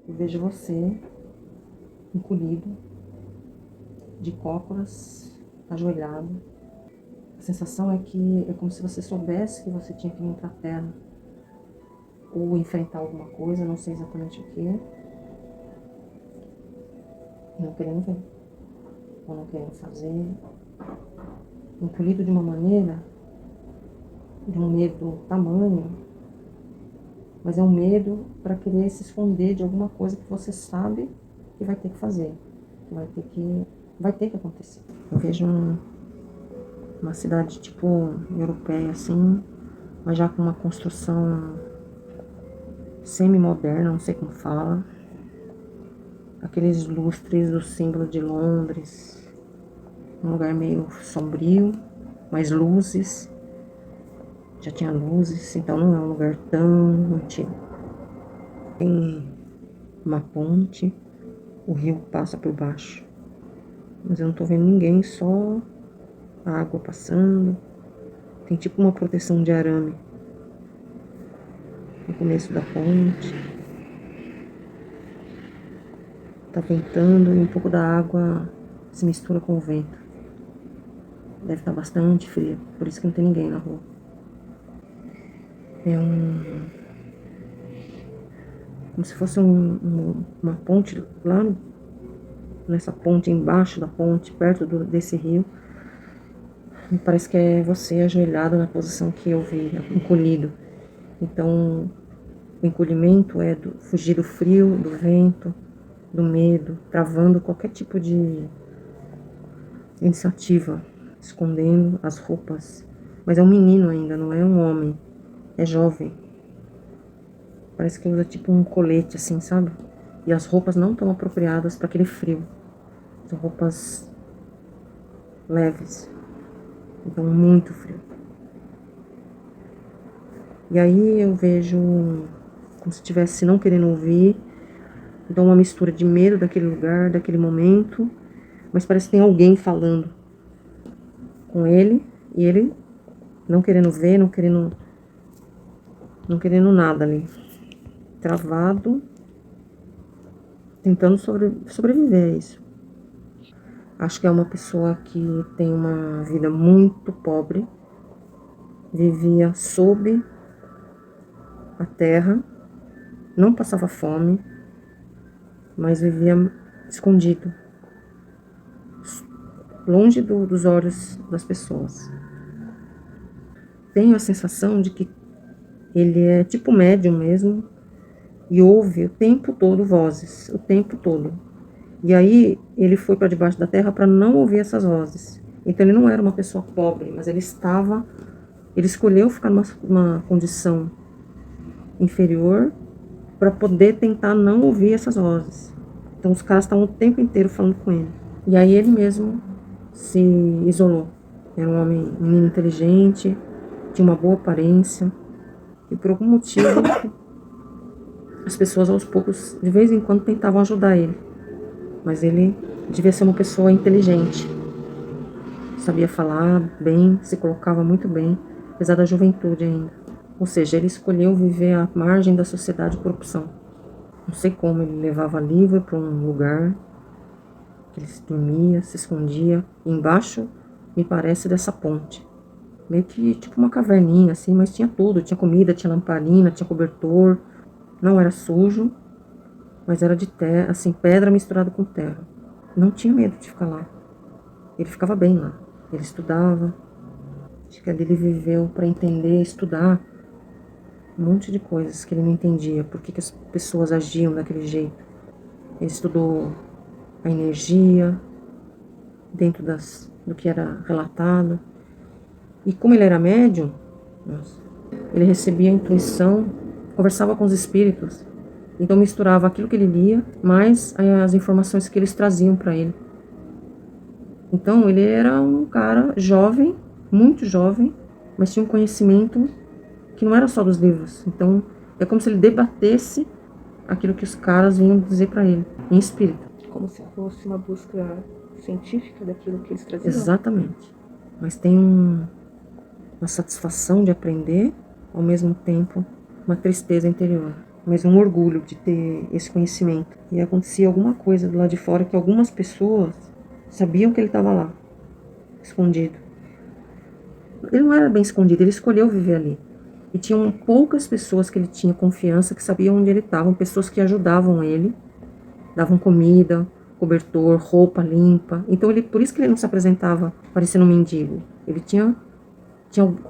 Eu vejo você encolhido, de cócoras, ajoelhado. A sensação é que é como se você soubesse que você tinha que vir para a Terra ou enfrentar alguma coisa, não sei exatamente o que, não querendo ver, ou não querendo fazer, encolhido de uma maneira, de um medo tamanho, mas é um medo para querer se esconder de alguma coisa que você sabe que vai ter que fazer, que vai ter que acontecer. Eu vejo uma cidade tipo europeia assim, mas já com uma construção semi-moderna, não sei como fala. Aqueles lustres do símbolo de Londres, um lugar meio sombrio, mas luzes, já tinha luzes, então não é um lugar tão antigo. Tem uma ponte, o rio passa por baixo, mas eu não tô vendo ninguém, só a água passando. Tem tipo uma proteção de arame no começo da ponte. Tá ventando e um pouco da água se mistura com o vento. Deve estar bastante frio, por isso que não tem ninguém na rua. É como se fosse uma ponte lá nessa ponte, embaixo da ponte, perto desse rio. Me parece que é você ajoelhado na posição que eu vi, encolhido. Então, o encolhimento é fugir do frio, do vento, do medo, travando qualquer tipo de iniciativa, escondendo as roupas. Mas é um menino ainda, não é um homem, é jovem. Parece que usa tipo um colete assim, sabe? E as roupas não estão apropriadas para aquele frio. São roupas leves. Então, muito frio. E aí eu vejo como se estivesse não querendo ouvir. Então, uma mistura de medo daquele lugar, daquele momento. Mas parece que tem alguém falando com ele. E ele não querendo ver, não querendo nada ali. Travado. Tentando sobreviver a isso. Acho que é uma pessoa que tem uma vida muito pobre. Vivia sob a terra. Não passava fome. Mas vivia escondido. Longe dos olhos das pessoas. Tenho a sensação de que ele é tipo médium mesmo. E ouve o tempo todo vozes. O tempo todo. E aí, ele foi para debaixo da terra para não ouvir essas vozes. Então, ele não era uma pessoa pobre, mas ele escolheu ficar numa condição inferior para poder tentar não ouvir essas vozes. Então, os caras estavam o tempo inteiro falando com ele. E aí, ele mesmo se isolou. Era um menino inteligente, tinha uma boa aparência. E por algum motivo, as pessoas aos poucos, de vez em quando, tentavam ajudar ele. Mas ele devia ser uma pessoa inteligente. Sabia falar bem, se colocava muito bem, apesar da juventude ainda. Ou seja, ele escolheu viver à margem da sociedade por opção. Não sei como, ele levava livro para um lugar, que ele dormia, se escondia, embaixo, me parece, dessa ponte. Meio que tipo uma caverninha, assim, mas tinha tudo. Tinha comida, tinha lamparina, tinha cobertor. Não era sujo, mas era de terra, assim, pedra misturada com terra. Não tinha medo de ficar lá. Ele ficava bem lá. Ele estudava. Acho que ele viveu para entender, estudar um monte de coisas que ele não entendia. Por que as pessoas agiam daquele jeito. Ele estudou a energia dentro do que era relatado. E como ele era médium, ele recebia a intuição, conversava com os espíritos. Então misturava aquilo que ele lia, mais as informações que eles traziam para ele. Então ele era um cara jovem, muito jovem, mas tinha um conhecimento que não era só dos livros. Então é como se ele debatesse aquilo que os caras vinham dizer para ele, em espírito. Como se fosse uma busca científica daquilo que eles traziam? Exatamente. Mas tem uma satisfação de aprender, ao mesmo tempo uma tristeza interior. mas um orgulho de ter esse conhecimento. E acontecia alguma coisa do lado de fora que algumas pessoas sabiam que ele estava lá, escondido. Ele não era bem escondido, ele escolheu viver ali. E tinham poucas pessoas que ele tinha confiança, que sabiam onde ele estava, pessoas que ajudavam ele, davam comida, cobertor, roupa limpa. Então, por isso que ele não se apresentava parecendo um mendigo. Ele tinha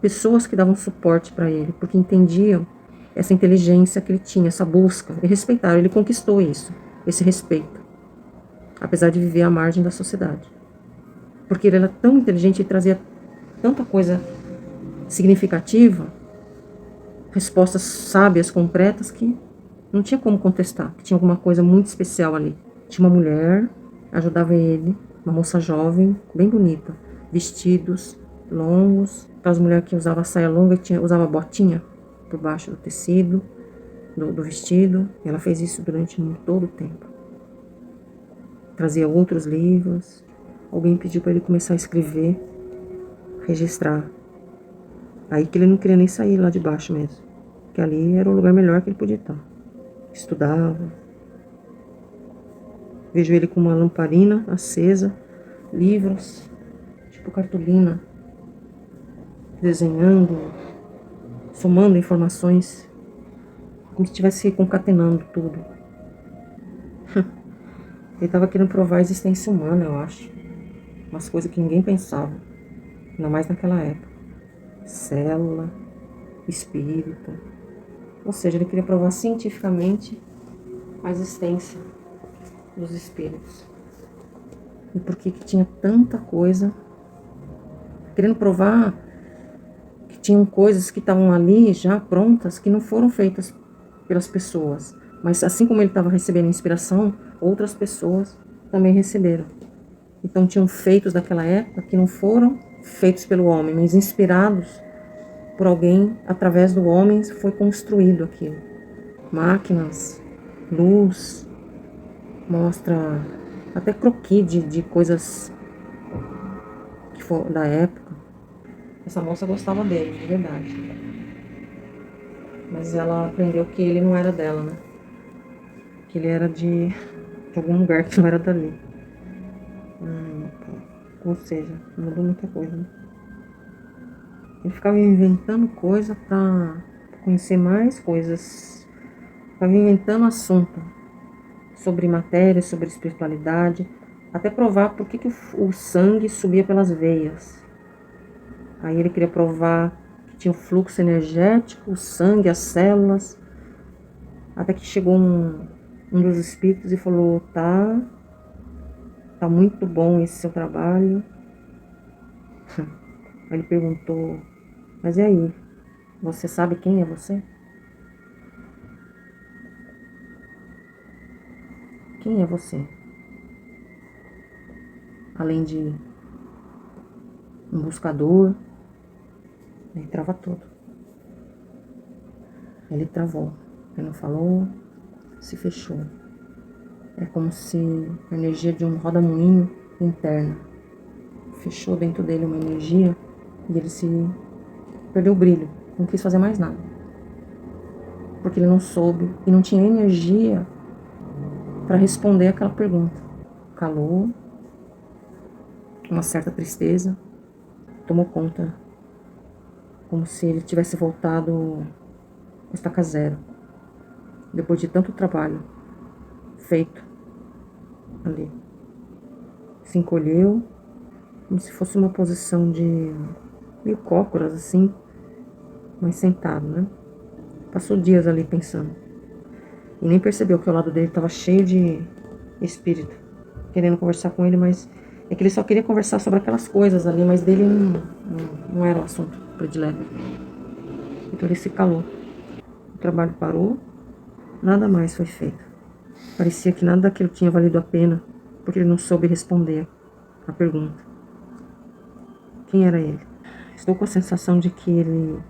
pessoas que davam suporte para ele, porque entendiam essa inteligência que ele tinha, essa busca, e respeitaram. Ele conquistou isso, esse respeito, apesar de viver à margem da sociedade. Porque ele era tão inteligente e trazia tanta coisa significativa, respostas sábias, concretas, que não tinha como contestar, que tinha alguma coisa muito especial ali. Tinha uma mulher, ajudava ele, uma moça jovem, bem bonita, vestidos longos, aquelas mulheres que usavam saia longa e usava botinha por baixo do tecido, do vestido. E ela fez isso durante todo o tempo. Trazia outros livros. Alguém pediu para ele começar a escrever, registrar. Aí que ele não queria nem sair lá de baixo mesmo, que ali era o lugar melhor que ele podia estar. Estudava. Vejo ele com uma lamparina acesa, livros, tipo cartolina, desenhando, somando informações, como se estivesse concatenando tudo. Ele estava querendo provar a existência humana, eu acho. Umas coisas que ninguém pensava, ainda mais naquela época. Célula, espírito. Ou seja, ele queria provar cientificamente a existência dos espíritos. E por que tinha tanta coisa, querendo provar que tinham coisas que estavam ali já prontas, que não foram feitas pelas pessoas. Mas assim como ele estava recebendo inspiração, outras pessoas também receberam. Então tinham feitos daquela época que não foram feitos pelo homem, mas inspirados por alguém, através do homem foi construído aquilo. Máquinas, luz, mostra até croquis de coisas que for da época. Essa moça gostava dele, de verdade. Mas ela aprendeu que ele não era dela, né? Que ele era de algum lugar que não era dali. Ou seja, mudou muita coisa, né? Ele ficava inventando coisa pra conhecer mais coisas. Ficava inventando assunto sobre matéria, sobre espiritualidade, até provar por que o sangue subia pelas veias. Aí ele queria provar que tinha o fluxo energético, o sangue, as células. Até que chegou um dos espíritos e falou: tá muito bom esse seu trabalho. Aí ele perguntou: mas e aí? Você sabe quem é você? Quem é você? Além de um buscador. Ele trava tudo. Ele travou. Ele não falou, se fechou. É como se a energia de um roda-moinho interna fechou dentro dele uma energia e ele se perdeu o brilho. Não quis fazer mais nada. Porque ele não soube e não tinha energia para responder aquela pergunta. Calou, uma certa tristeza tomou conta, como se ele tivesse voltado a estaca zero, depois de tanto trabalho feito ali. Se encolheu, como se fosse uma posição de meio cócoras assim, mas sentado, né? Passou dias ali pensando. E nem percebeu que ao lado dele estava cheio de espírito, querendo conversar com ele, mas é que ele só queria conversar sobre aquelas coisas ali, mas dele não era o assunto predileto. Então ele se calou. O trabalho parou, nada mais foi feito. Parecia que nada daquilo tinha valido a pena, porque ele não soube responder a pergunta. Quem era ele? Estou com a sensação de que ele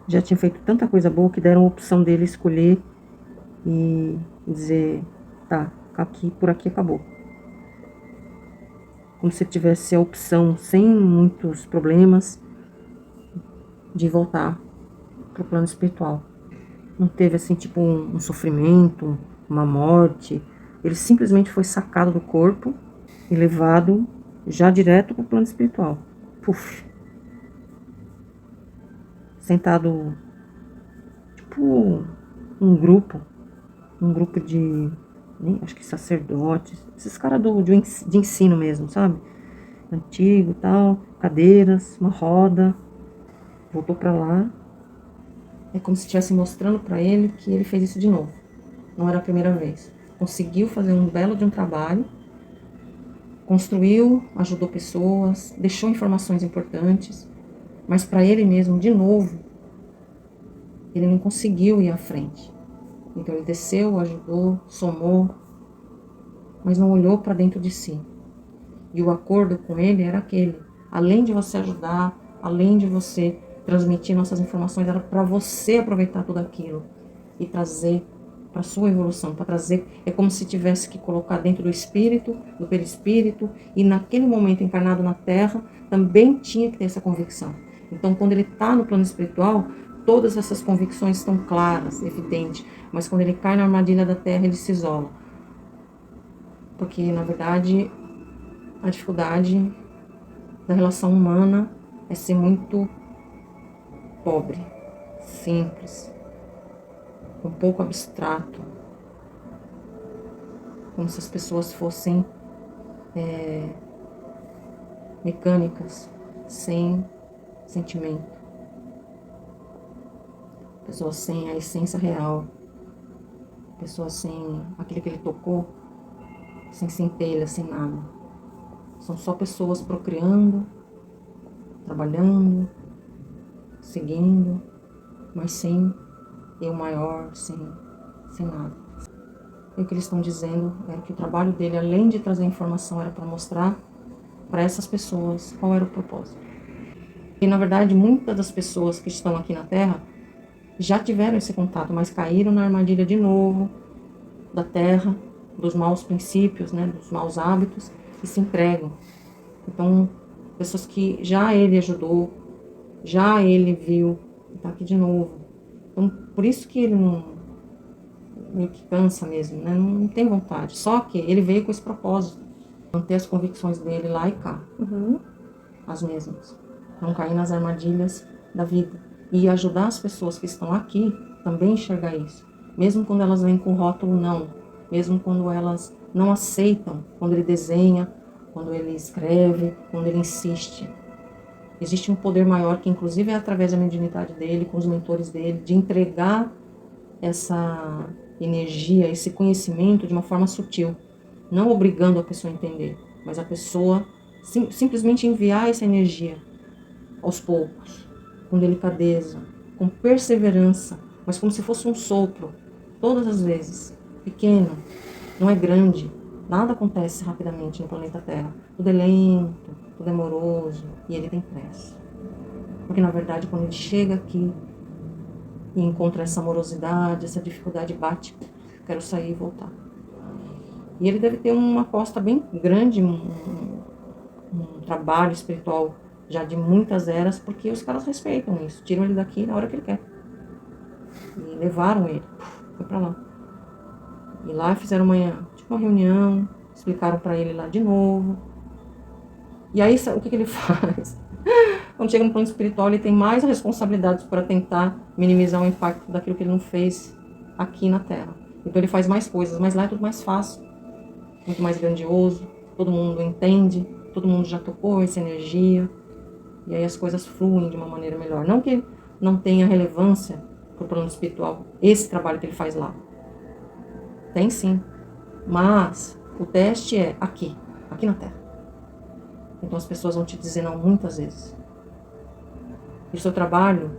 já tinha feito tanta coisa boa que deram a opção dele escolher e dizer: tá, por aqui acabou. Como se tivesse a opção, sem muitos problemas, de voltar para o plano espiritual. não teve assim, tipo, um sofrimento, uma morte. Ele simplesmente foi sacado do corpo e levado já direto para o plano espiritual. Puf. Sentado, tipo, um grupo de, acho que sacerdotes, esses caras de ensino mesmo, sabe? Antigo e tal, cadeiras, uma roda. Voltou para lá. É como se estivesse mostrando para ele que ele fez isso de novo. Não era a primeira vez. Conseguiu fazer um belo de um trabalho, construiu, ajudou pessoas, deixou informações importantes, mas para ele mesmo, de novo, ele não conseguiu ir à frente. Então ele desceu, ajudou, somou, mas não olhou para dentro de si. E o acordo com ele era aquele: além de você ajudar, além de você transmitir nossas informações, era para você aproveitar tudo aquilo e trazer para sua evolução, para trazer, é como se tivesse que colocar dentro do espírito, do perispírito, e naquele momento encarnado na Terra, também tinha que ter essa convicção. Então, quando ele está no plano espiritual, todas essas convicções estão claras, evidentes, mas quando ele cai na armadilha da Terra, ele se isola. Porque, na verdade, a dificuldade da relação humana é ser muito pobre, simples, um pouco abstrato, como se as pessoas fossem mecânicas, sem sentimento, pessoas sem a essência real, pessoas sem aquilo que ele tocou, sem centelha, sem nada. São só pessoas procriando, trabalhando, seguindo, mas sem eu maior, sem nada. E o que eles estão dizendo é que o trabalho dele, além de trazer informação, era para mostrar para essas pessoas qual era o propósito. E, na verdade, muitas das pessoas que estão aqui na Terra já tiveram esse contato, mas caíram na armadilha de novo da Terra, dos maus princípios, né, dos maus hábitos, e se entregam. Então, pessoas que já ele ajudou, já ele viu, está aqui de novo. Então, por isso que ele não, meio que cansa mesmo, né? Não tem vontade. Só que ele veio com esse propósito, manter as convicções dele lá e cá, as mesmas. Não cair nas armadilhas da vida. E ajudar as pessoas que estão aqui também a enxergar isso. Mesmo quando elas vêm com rótulo não, mesmo quando elas não aceitam, quando ele desenha, quando ele escreve, quando ele insiste. Existe um poder maior que, inclusive, é através da mediunidade dele, com os mentores dele, de entregar essa energia, esse conhecimento de uma forma sutil. Não obrigando a pessoa a entender, mas a pessoa simplesmente enviar essa energia aos poucos, com delicadeza, com perseverança, mas como se fosse um sopro, todas as vezes, pequeno, não é grande. Nada acontece rapidamente no planeta Terra. Tudo é lento, tudo é moroso, e ele tem pressa. Porque, na verdade, quando ele chega aqui e encontra essa morosidade, essa dificuldade, bate, quero sair e voltar. E ele deve ter uma aposta bem grande, um trabalho espiritual já de muitas eras, porque os caras respeitam isso, tiram ele daqui na hora que ele quer. E levaram ele, foi pra lá. E lá fizeram uma reunião, explicaram para ele lá de novo. E aí, o que ele faz? Quando chega no plano espiritual, ele tem mais responsabilidades para tentar minimizar o impacto daquilo que ele não fez aqui na Terra. Então ele faz mais coisas, mas lá é tudo mais fácil, muito mais grandioso, todo mundo entende, todo mundo já tocou essa energia, e aí as coisas fluem de uma maneira melhor. Não que não tenha relevância para o plano espiritual, esse trabalho que ele faz lá. Tem sim, mas o teste é aqui na Terra. Então as pessoas vão te dizer não muitas vezes. E o seu trabalho,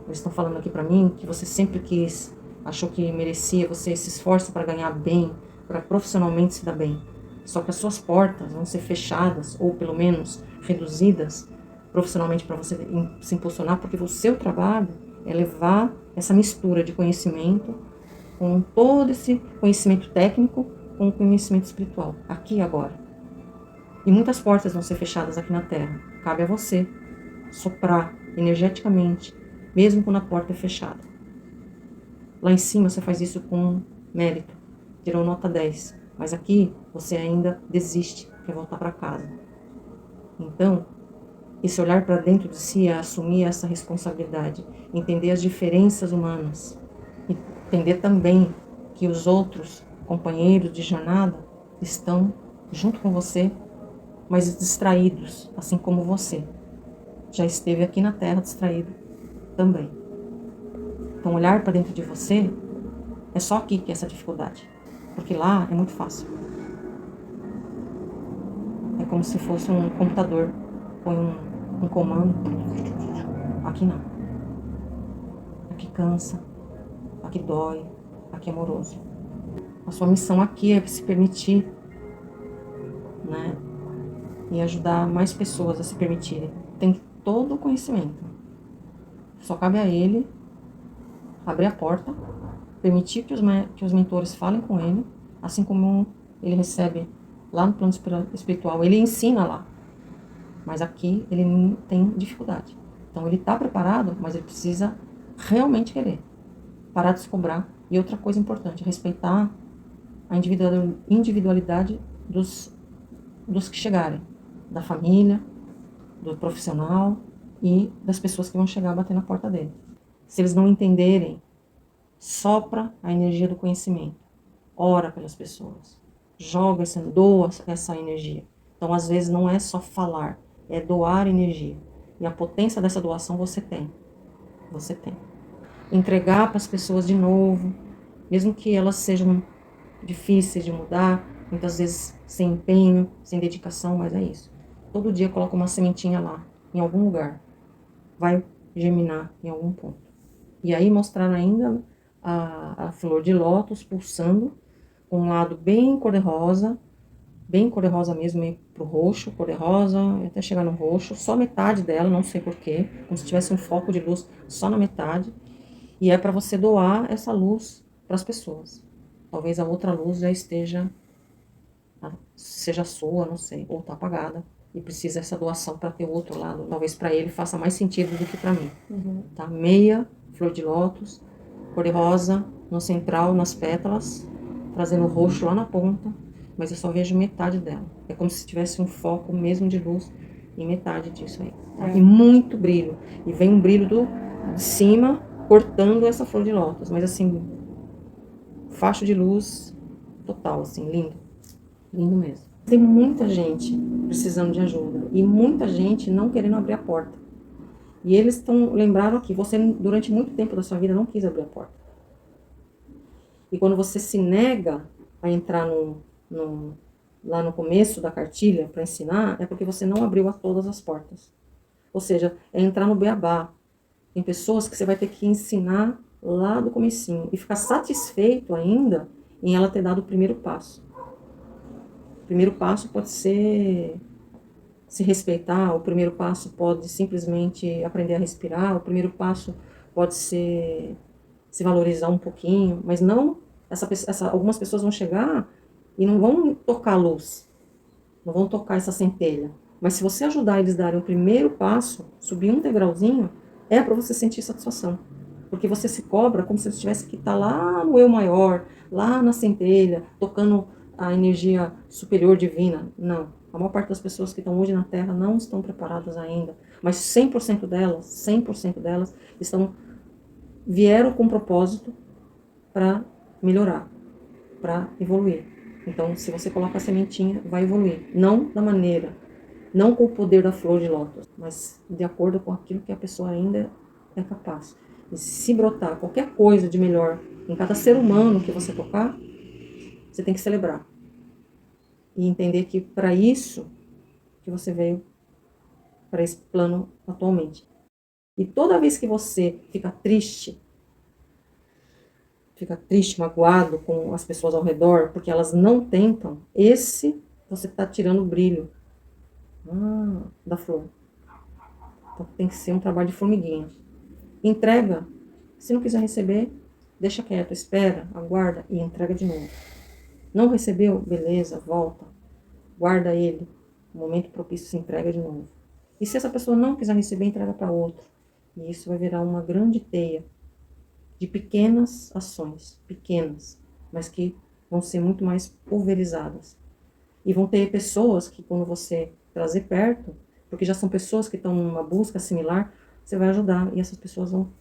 eles estão falando aqui para mim, que você sempre quis, achou que merecia, você se esforça para ganhar bem, para profissionalmente se dar bem. Só que as suas portas vão ser fechadas, ou pelo menos reduzidas, profissionalmente para você se impulsionar, porque o seu trabalho é levar essa mistura de conhecimento, com todo esse conhecimento técnico, com o conhecimento espiritual, aqui e agora. E muitas portas vão ser fechadas aqui na Terra. Cabe a você soprar energeticamente, mesmo quando a porta é fechada. Lá em cima você faz isso com mérito, tirou nota 10. Mas aqui você ainda desiste, quer voltar para casa. Então, esse olhar para dentro de si é assumir essa responsabilidade, entender as diferenças humanas, entender também que os outros companheiros de jornada estão junto com você, mas distraídos, assim como você já esteve aqui na Terra distraído também. Então, olhar para dentro de você é só aqui que é essa dificuldade, porque lá é muito fácil. É como se fosse um computador, põe um comando. Aqui não. Aqui cansa, aqui dói, aqui é amoroso. A sua missão aqui é se permitir, né? E ajudar mais pessoas a se permitirem. Tem todo o conhecimento. Só cabe a ele abrir a porta, permitir que os mentores falem com ele, assim como ele recebe lá no plano espiritual, ele ensina lá. Mas aqui ele tem dificuldade. Então ele está preparado, mas ele precisa realmente querer. Parar de se cobrar. E outra coisa importante, respeitar a individualidade dos que chegarem. Da família, do profissional e das pessoas que vão chegar a bater na porta dele. Se eles não entenderem, sopra a energia do conhecimento. Ora pelas pessoas. Doa essa energia. Então, às vezes, não é só falar, é doar energia. E a potência dessa doação você tem. Você tem. Entregar para as pessoas de novo, mesmo que elas sejam difíceis de mudar, muitas vezes sem empenho, sem dedicação, mas é isso. Todo dia coloca uma sementinha lá, em algum lugar. Vai germinar em algum ponto. E aí mostrar ainda a flor de lótus pulsando, com um lado bem cor-de-rosa mesmo, meio pro roxo, cor-de-rosa, até chegar no roxo, só metade dela, não sei porquê, como se tivesse um foco de luz só na metade. E é para você doar essa luz para as pessoas. Talvez a outra luz já seja sua, não sei, ou tá apagada. E precisa essa doação para ter o outro lado. Talvez para ele faça mais sentido do que para mim. Tá? Meia, flor de lótus, cor-de-rosa, no central, nas pétalas, trazendo o roxo lá na ponta, mas eu só vejo metade dela. É como se tivesse um foco mesmo de luz em metade disso aí. Tá? E muito brilho. E vem um brilho de cima, cortando essa flor de lótus. Mas assim, facho de luz total, assim, lindo. Lindo mesmo. Tem muita gente precisando de ajuda e muita gente não querendo abrir a porta. E eles lembraram que você, durante muito tempo da sua vida, não quis abrir a porta. E quando você se nega a entrar lá no começo da cartilha para ensinar, é porque você não abriu todas as portas. Ou seja, é entrar no beabá. Tem pessoas que você vai ter que ensinar lá do comecinho e ficar satisfeito ainda em ela ter dado o primeiro passo. O primeiro passo pode ser se respeitar, o primeiro passo pode simplesmente aprender a respirar, o primeiro passo pode ser se valorizar um pouquinho, mas não, algumas pessoas vão chegar e não vão tocar a luz, não vão tocar essa centelha. Mas se você ajudar eles a darem o primeiro passo, subir um degrauzinho, é para você sentir satisfação. Porque você se cobra como se você tivesse que estar lá no eu maior, lá na centelha, tocando a energia superior divina. Não. A maior parte das pessoas que estão hoje na Terra não estão preparadas ainda. Mas 100% delas vieram com propósito para melhorar, para evoluir. Então, se você coloca a sementinha, vai evoluir. Não da maneira, não com o poder da flor de lótus, mas de acordo com aquilo que a pessoa ainda é capaz. E se brotar qualquer coisa de melhor em cada ser humano que você tocar, você tem que celebrar. E entender que para isso que você veio para esse plano atualmente. E toda vez que você fica triste, magoado com as pessoas ao redor, porque elas não tentam, você está tirando o brilho da flor. Então tem que ser um trabalho de formiguinha. Entrega. Se não quiser receber, deixa quieto, espera, aguarda e entrega de novo. Não recebeu? Beleza, volta. Guarda ele. No momento propício, se entrega de novo. E se essa pessoa não quiser receber, entrega para outro. E isso vai virar uma grande teia de pequenas ações, pequenas, mas que vão ser muito mais pulverizadas. E vão ter pessoas que, quando você trazer perto, porque já são pessoas que estão numa busca similar, você vai ajudar e essas pessoas vão